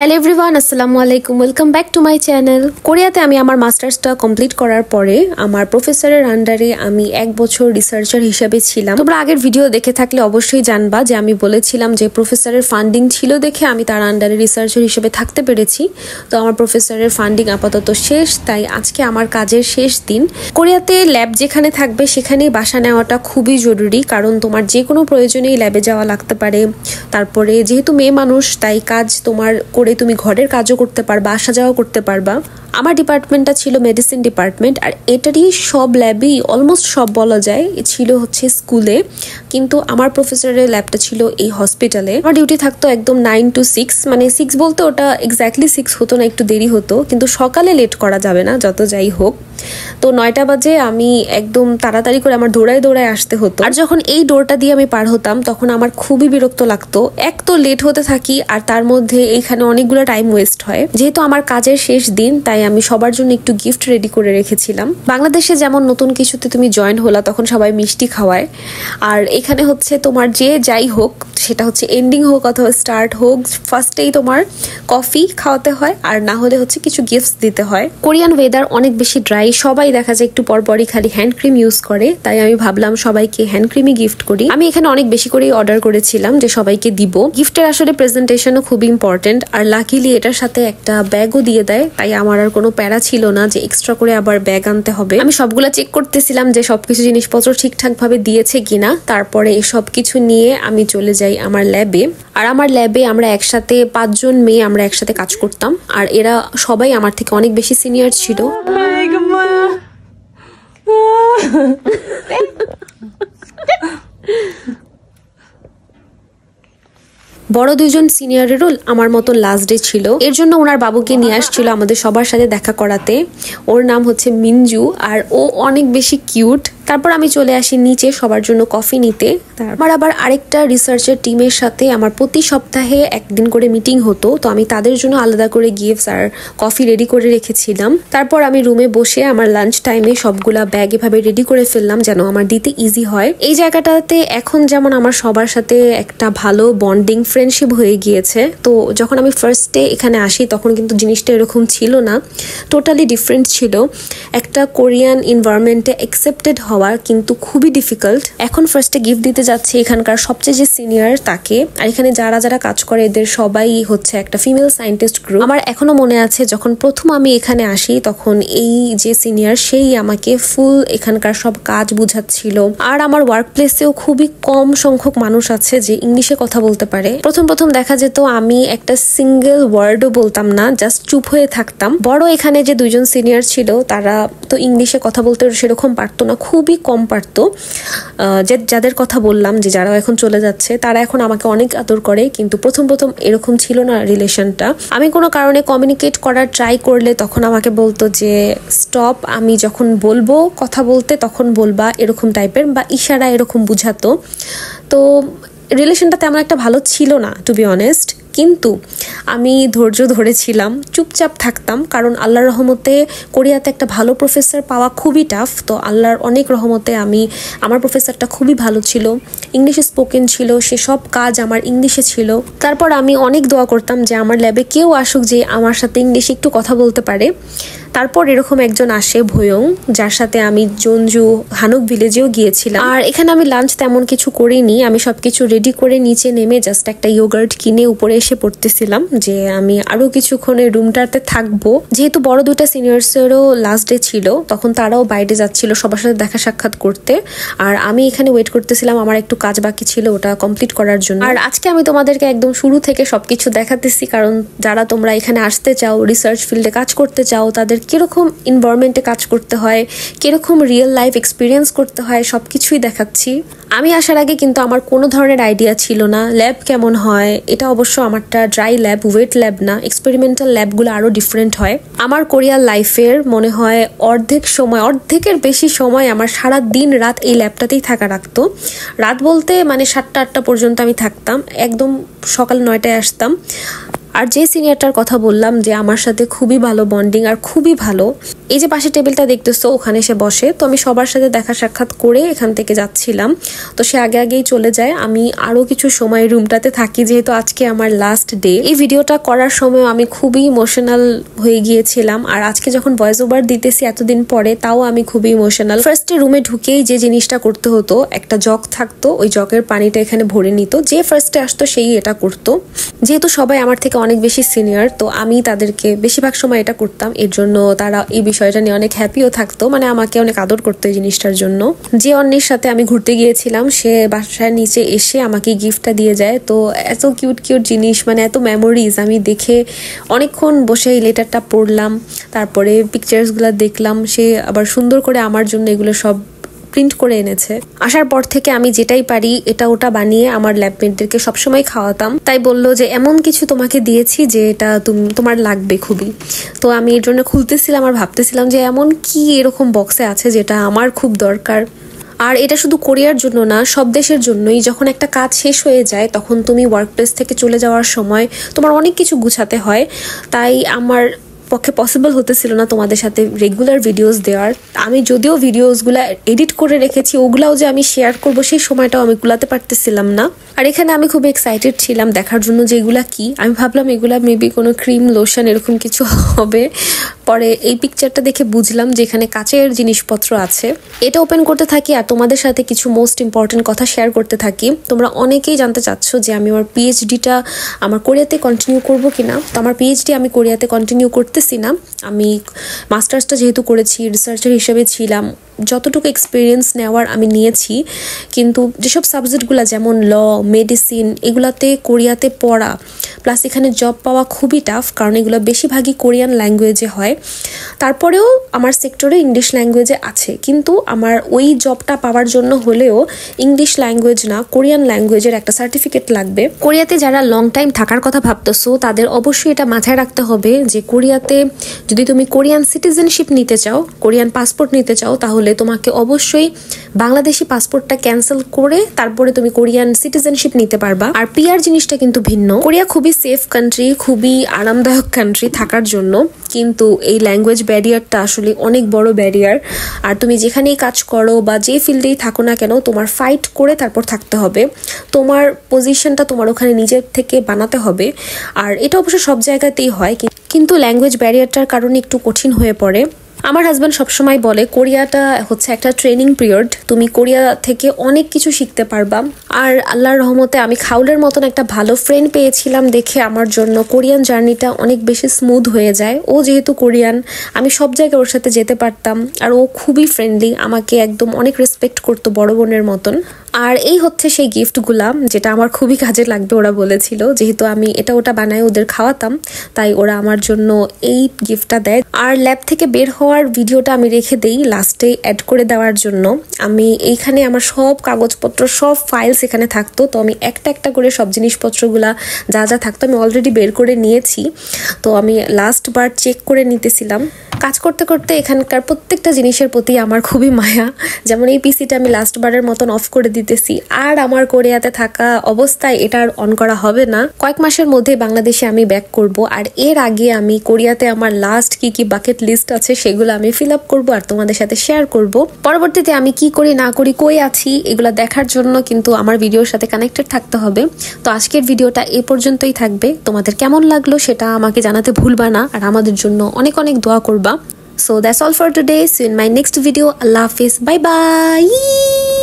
Hello everyone, আসসালামু আলাইকুম, welcome back to my channel. কোরিয়াতে আমি আমার মাস্টার্সটা কমপ্লিট করার পরে আমার প্রফেসরের আন্ডারে আমি 1 বছর রিসার্চার হিসেবে ছিলাম। তোমরা আগের ভিডিও দেখে থাকলে অবশ্যই জানবা যে আমি বলেছিলাম যে প্রফেসরের ফান্ডিং ছিল দেখে আমি তার আন্ডারে রিসার্চার হিসেবে থাকতে পেরেছি। তো আমার প্রফেসরের ফান্ডিং আপাতত শেষ, তাই আজকে আমার কাজের শেষ দিন। কোরিয়াতে ল্যাব যেখানে থাকবে সেখানেই বাসা নেওয়াটা খুবই জরুরি, কারণ তোমার যে কোনো প্রয়োজনেই ল্যাবে যাওয়া লাগতে পারে। তারপরে যেহেতু মেয়ে মানুষ, তাই কাজ তোমার তুমি ঘরের কাজও করতে পারবা, আসা যাওয়া করতে পারবা। আমার ডিপার্টমেন্টটা ছিল মেডিসিন ডিপার্টমেন্ট, আর এটারই সব ল্যাবই অলমোস্ট সব বলা যায় ছিল হচ্ছে স্কুলে, কিন্তু আমার প্রফেসরের ল্যাবটা ছিল এই হসপিটালে। আমার ডিউটি থাকতো একদম 9 to 6, মানে 6 বলতে ওটা এক্স্যাক্টলি 6 হতো না, একটু দেরি হতো, কিন্তু সকালে লেট করা যাবে না যত যাই হোক। তো 9টা বাজে আমি একদম তাড়াতাড়ি করে আমার দৌড়ায় দৌড়ায় আসতে হতো। আর যখন এই ডোরটা দিয়ে আমি পার হতাম তখন আমার খুবই বিরক্ত লাগতো। এক তো লেট হতে থাকি, আর তার মধ্যে এইখানে অনেকগুলো টাইম ওয়েস্ট হয়। যেহেতু আমার কাজের শেষ দিন, তাই আমি সবার জন্য একটু গিফট রেডি করে রেখেছিলাম। বাংলাদেশে যেমন নতুন কিছুতে তুমি জয়েন হলা তখন সবাই মিষ্টি খাওয়ায়, আর এখানে হচ্ছে তোমার যে যাই হোক, সেটা হচ্ছে এন্ডিং হোক অথবা স্টার্ট হোক, ফার্স্টেই তোমার কফি খাওয়াতে হয়, আর না হলে হচ্ছে কিছু গিফটস দিতে হয়। কোরিয়ান ওয়েদার অনেক বেশি ড্রাই, সবাই দেখা যায় একটু পরপরই খালি হ্যান্ড ক্রিম ইউজ করে, তাই আমি ভাবলাম সবাইকে হ্যান্ড ক্রিমই গিফট করি। আমি এখানে অনেক বেশি করেই অর্ডার করেছিলাম যে সবাইকে দিব। গিফটের আসলে প্রেজেন্টেশনও খুব ইম্পর্টেন্ট, আর লাকিলি এটার সাথে একটা ব্যাগও দিয়ে দেয়, তাই আমার আর কোনো প্যারা ছিল না যে এক্সট্রা করে আবার ব্যাগ আনতে হবে। আমি সবগুলা চেক করতেছিলাম যে সবকিছু জিনিসপত্র ঠিকঠাক ভাবে দিয়েছে কিনা। তারপরে এই সব কিছু নিয়ে আমি চলে যাই আমার ল্যাবে। আর আমার ল্যাবে আমরা একসাথে 5 জন মেয়ে আমরা একসাথে কাজ করতাম, আর এরা সবাই আমার থেকে অনেক বেশি সিনিয়র ছিল। বড় 2 জন সিনিয়রেরও আমার মতো লাস্ট ডে ছিল, এর জন্য ওনার বাবুকে নিয়ে আসছিল আমাদের সবার সাথে দেখা করাতে। ওর নাম হচ্ছে মিনজু, আর ও অনেক বেশি কিউট। তারপর আমি চলে আসি নিচে সবার জন্য কফি নিতে। আমার আবার আরেকটা রিসার্চের টিমের সাথে আমার প্রতি সপ্তাহে একদিন করে মিটিং হতো, তো আমি তাদের জন্য আলাদা করে গিফটস আর কফি রেডি করে রেখেছিলাম। তারপর আমি রুমে বসে আমার লাঞ্চ টাইমে সবগুলা ব্যাগ এভাবে রেডি করে ফেললাম যেন আমার দিতে ইজি হয়। এই জায়গাটাতে এখন যেমন আমার সবার সাথে একটা ভালো বন্ডিং ফ্রেন্ডশিপ হয়ে গিয়েছে। তো যখন আমি ফার্স্টে এখানে আসি তখন কিন্তু জিনিসটা এরকম ছিল না, টোটালি ডিফারেন্ট ছিল। একটা কোরিয়ান এনভায়রনমেন্টে অ্যাকসেপ্টেড হওয়ার কিন্তু খুবই ডিফিকাল্ট। এখন ফার্স্টে গিফট দিতে যাচ্ছে এখানকার সবচেয়ে যে সিনিয়র তাকে, আর এখানে যারা যারা কাজ করে এদের সবাই হচ্ছে একটা ফিমেল সায়েন্টিস্ট গ্রুপ। আমার এখনো মনে আছে যখন প্রথম আমি এখানে আসি তখন এই যে সিনিয়র সেই আমাকে ফুল এখানকার সব কাজ বুঝাচ্ছিল। আর আমার ওয়ার্ক প্লেসেও খুবই কম সংখ্যক মানুষ আছে যে ইংলিশে কথা বলতে পারে। প্রথম দেখা যেত আমি একটা সিঙ্গেল ওয়ার্ডও বলতাম না, জাস্ট চুপ হয়ে থাকতাম। বড় এখানে যে 2 জন সিনিয়র ছিল তারা তো ইংলিশে কথা বলতে সেরকম পারতো না, খুবই কম পারতো। যাদের কথা বললাম যে যারা এখন চলে যাচ্ছে তারা এখন আমাকে অনেক আদর করে, কিন্তু প্রথম এরকম ছিল না রিলেশনটা। আমি কোনো কারণে কমিউনিকেট করার ট্রাই করলে তখন আমাকে বলতো যে স্টপ, আমি যখন বলবো কথা বলতে তখন বলবা, এরকম টাইপের, বা ইশারা এরকম বুঝাতো। তো রিলেশনটা তেমন একটা ভালো ছিল না টু বি অনেস্ট, কিন্তু আমি ধৈর্য ধরেছিলাম, চুপচাপ থাকতাম, কারণ আল্লাহর রহমতে কোরিয়াতে একটা ভালো প্রফেসর পাওয়া খুবই টাফ। তো আল্লাহর অনেক রহমতে আমার প্রফেসরটা খুবই ভালো ছিল, ইংলিশে স্পোকেন ছিল, সে সব কাজ আমার ইংলিশে ছিল। তারপর আমি অনেক দোয়া করতাম যে আমার ল্যাবে কেউ আসুক যে আমার সাথে ইংলিশে একটু কথা বলতে পারে। তারপর এরকম একজন আসে ভয়ং, যার সাথে আমি জঞ্জু হানুক ভিলেজেও গিয়েছিলাম। আর এখানে আমি লাঞ্চ তেমন কিছু করিনি, আমি সবকিছু রেডি করে নিচে নেমে জাস্ট একটা ইয়োগার্ট কিনে উপরে এসে পড়তেছিলাম যে আমি আরো কিছুক্ষণে রুমটাতে থাকবো। যেহেতু বড় 2টা সিনিয়র্সেরও লাস্ট ডে ছিল, তখন তারাও বাইরে যাচ্ছিল সবার সাথে দেখা সাক্ষাৎ করতে, আর আমি এখানে ওয়েট করতেছিলাম। আমার একটু কাজ বাকি ছিল ওটা কমপ্লিট করার জন্য। আর আজকে আমি তোমাদেরকে একদম শুরু থেকে সবকিছু দেখাতেছি, কারণ যারা তোমরা এখানে আসতে চাও, রিসার্চ ফিল্ডে কাজ করতে চাও, তাদের কিরকম এনভায়রনমেন্টে কাজ করতে হয়, কিরকম রিয়েল লাইফ এক্সপিরিয়েন্স করতে হয়, সবকিছুই দেখাচ্ছি। আমি আসার আগে কিন্তু আমার কোনো ধরনের আইডিয়া ছিল না ল্যাব কেমন হয়। এটা অবশ্য আমারটা ড্রাই ল্যাব, ওয়েট ল্যাব না, এক্সপেরিমেন্টাল ল্যাবগুলো আরো ডিফারেন্ট হয়। আমার কোরিয়ার লাইফের মনে হয় অর্ধেকের বেশি সময় আমার সারা দিন রাত এই ল্যাবটাতেই থাকা রাখতো। রাত বলতে মানে 7টা 8টা পর্যন্ত আমি থাকতাম, একদম সকাল 9টায় আসতাম। আর যে সিনিয়রটার কথা বললাম যে আমার সাথে খুবই ভালো বন্ডিং আর খুবই ভালো, এই যে পাশে টেবিলটা দেখতেছো ওখানে সে বসে। তো আমি সবার সাথে দেখা সাক্ষাৎ করে এখান থেকে যাচ্ছিলাম। তো সে আগে আগেই চলে যায়, আমি আরো কিছু সময় রুমটাতে থাকি যেহেতু আজকে আমার লাস্ট ডে। এই ভিডিওটা করার সময় আমি খুবই ইমোশনাল হয়ে গিয়েছিলাম, আর আজকে যখন ভয়েস ওভার দিতেছি এতদিন পরে তাও আমি খুবই ইমোশনাল। ফার্স্টে রুমে ঢুকেই যে জিনিসটা করতে হতো, একটা জগ থাকতো, ওই জগের পানিটা এখানে ভরে নিত, যে ফার্স্টে আসতো সেই এটা করতো। যেহেতু সবাই আমার থেকে অনেক বেশি সিনিয়র, তো আমি তাদেরকে বেশিরভাগ সময় এটা করতাম, এর জন্য তারা এই বিষয়টা নিয়ে অনেক হ্যাপিও থাকতো, মানে আমাকে অনেক আদর করতো এই জিনিসটার জন্য। যে অন্যের সাথে আমি ঘুরতে গিয়েছিলাম সে বাসার নিচে এসে আমাকে গিফটটা দিয়ে যায়। তো এত কিউট কিউট জিনিস, মানে এত মেমোরিজ, আমি দেখে অনেকক্ষণ বসে এই লেটারটা পড়লাম, তারপরে পিকচার্সগুলো দেখলাম। সে আবার সুন্দর করে আমার জন্য এগুলো সব প্রিন্ট করে এনেছে। আসার পর থেকে আমি যেটাই পারি এটা ওটা বানিয়ে আমার ল্যাবমেটদেরকে সবসময় খাওয়াতাম। তাই বললো যে এমন কিছু তোমাকে দিয়েছি যে এটা তোমার লাগবে খুবই। তো আমি এর জন্য খুলতেছিলাম আর ভাবতেছিলাম যে এমন কি এরকম বক্সে আছে যেটা আমার খুব দরকার। আর এটা শুধু কোরিয়ার জন্য না, সব দেশের জন্যই। যখন একটা কাজ শেষ হয়ে যায় তখন তুমি ওয়ার্ক প্লেস থেকে চলে যাওয়ার সময় তোমার অনেক কিছু গুছাতে হয়। তাই আমার পক্ষে পসিবল হতেছিল না তোমাদের সাথে রেগুলার ভিডিওস দেওয়ার। আমি যদিও ভিডিওসগুলো এডিট করে রেখেছি, ওগুলাও যে আমি শেয়ার করবো সেই সময়টাও আমি কুলাতে পারতেছিলাম না। আর এখানে আমি খুব এক্সাইটেড ছিলাম দেখার জন্য যে এগুলা কি। আমি ভাবলাম এগুলা মেবি কোনো ক্রিম লোশন এরকম কিছু হবে। পরে এই পিকচারটা দেখে বুঝলাম যে এখানে কাচের জিনিসপত্র আছে। এটা ওপেন করতে থাকি আর তোমাদের সাথে কিছু মোস্ট ইম্পর্টেন্ট কথা শেয়ার করতে থাকি। তোমরা অনেকেই জানতে চাচ্ছ যে আমি আমার পিএইচডিটা আমার কোরিয়াতে কন্টিনিউ করব কিনা। তো আমার পিএইচডি আমি কোরিয়াতে কন্টিনিউ করতেছি না। আমি মাস্টার্সটা যেহেতু করেছি, রিসার্চার হিসেবে ছিলাম, যতটুকু এক্সপিরিয়েন্স নেওয়ার আমি নিয়েছি, কিন্তু যেসব সাবজেক্টগুলো যেমন ল, মেডিসিন, এগুলাতে কোরিয়াতে পড়া প্লাস এখানে জব পাওয়া খুবই টাফ, কারণ এগুলো বেশিরভাগই কোরিয়ান ল্যাঙ্গুয়েজে হয়। তারপরেও আমার সেক্টরে ইংলিশ ল্যাঙ্গুয়েজে আছে, কিন্তু আমার ওই জবটা পাওয়ার জন্য হলেও ইংলিশ ল্যাঙ্গুয়েজ না, কোরিয়ান ল্যাঙ্গুয়েজের একটা সার্টিফিকেট লাগবে। কোরিয়াতে যারা লং টাইম থাকার কথা ভাবতেছো তাদের অবশ্যই এটা মাথায় রাখতে হবে যে কোরিয়াতে যদি তুমি কোরিয়ান সিটিজেনশিপ নিতে চাও, কোরিয়ান পাসপোর্ট নিতে চাও, তাহলে তোমাকে অবশ্যই বাংলাদেশি পাসপোর্টটা ক্যান্সেল করে তারপরে তুমি কোরিয়ান সিটিজেনশিপ নিতে পারবা। আর পিআর জিনিসটা কিন্তু ভিন্ন। কোরিয়া খুবই সেফ কান্ট্রি, খুবই আরামদায়ক কান্ট্রি থাকার জন্য, কিন্তু এই ল্যাঙ্গুয়েজ ব্যারিয়ারটা আসলে অনেক বড় ব্যারিয়ার। আর তুমি যেখানেই কাজ করো বা যে ফিল্ডেই থাকো না কেন, তোমার ফাইট করে তারপর থাকতে হবে। তোমার পজিশনটা তোমার ওখানে নিজের থেকে বানাতে হবে। আর এটা অবশ্য সব জায়গাতেই হয়, কিন্তু ল্যাঙ্গুয়েজ ব্যারিয়ারটার কারণে একটু কঠিন হয়ে পড়ে। আমার হাজব্যান্ড সবসময় বলে কোরিয়াটা হচ্ছে একটা ট্রেনিং পিরিয়ড, তুমি কোরিয়া থেকে অনেক কিছু শিখতে পারবা। আর আল্লাহর রহমতে আমি খাউলের মতন একটা ভালো ফ্রেন্ড পেয়েছিলাম দেখে আমার জন্য কোরিয়ান জার্নিটা অনেক বেশি স্মুথ হয়ে যায়। ও যেহেতু কোরিয়ান, আমি সব জায়গায় ওর সাথে যেতে পারতাম। আর ও খুবই ফ্রেন্ডলি, আমাকে একদম অনেক রেসপেক্ট করতো বড় বোনের মতন। আর এই হচ্ছে সেই গিফটগুলা যেটা আমার খুবই কাজে লাগবে। ওরা বলেছিল যেহেতু আমি এটা ওটা বানাই ওদের খাওয়াতাম, তাই ওরা আমার জন্য এই গিফটটা দেয়। আর ল্যাব থেকে বের হওয়ার ভিডিওটা আমি রেখে দেই লাস্টে অ্যাড করে দেওয়ার জন্য। আমি এইখানে আমার সব কাগজপত্র, সব ফাইলস এখানে থাকতো, তো আমি একটা একটা করে সব জিনিসপত্রগুলা যা যা থাকতো আমি অলরেডি বের করে নিয়েছি। তো আমি লাস্ট বার চেক করে নিতেছিলাম। কাজ করতে করতে এখানকার প্রত্যেকটা জিনিসের প্রতি আমার খুবই মায়া। যেমন এই পিসিটা আমি লাস্ট বারের মতন অফ করে দিতেছি, আর আমার কোরিয়াতে থাকা অবস্থায় এটা আর অন করা হবে না। কয়েক মাসের মধ্যে বাংলাদেশে আমি ব্যাক করব, আর এর আগে আমি কোরিয়াতে আমার লাস্ট কি কি বাকেট লিস্ট আছে সেগুলো আমি ফিল আপ করবো আর তোমাদের সাথে শেয়ার করব। পরবর্তীতে আমি কি করি না করি, কই আছি, এগুলো দেখার জন্য কিন্তু আমার ভিডিওর সাথে কানেক্টেড থাকতে হবে। তো আজকের ভিডিওটা এই পর্যন্তই থাকবে। তোমাদের কেমন লাগলো সেটা আমাকে জানাতে ভুলবা না, আর আমাদের জন্য অনেক অনেক দোয়া করবা। So that's all for today. See you in my next video. Allah Hafiz. Bye bye.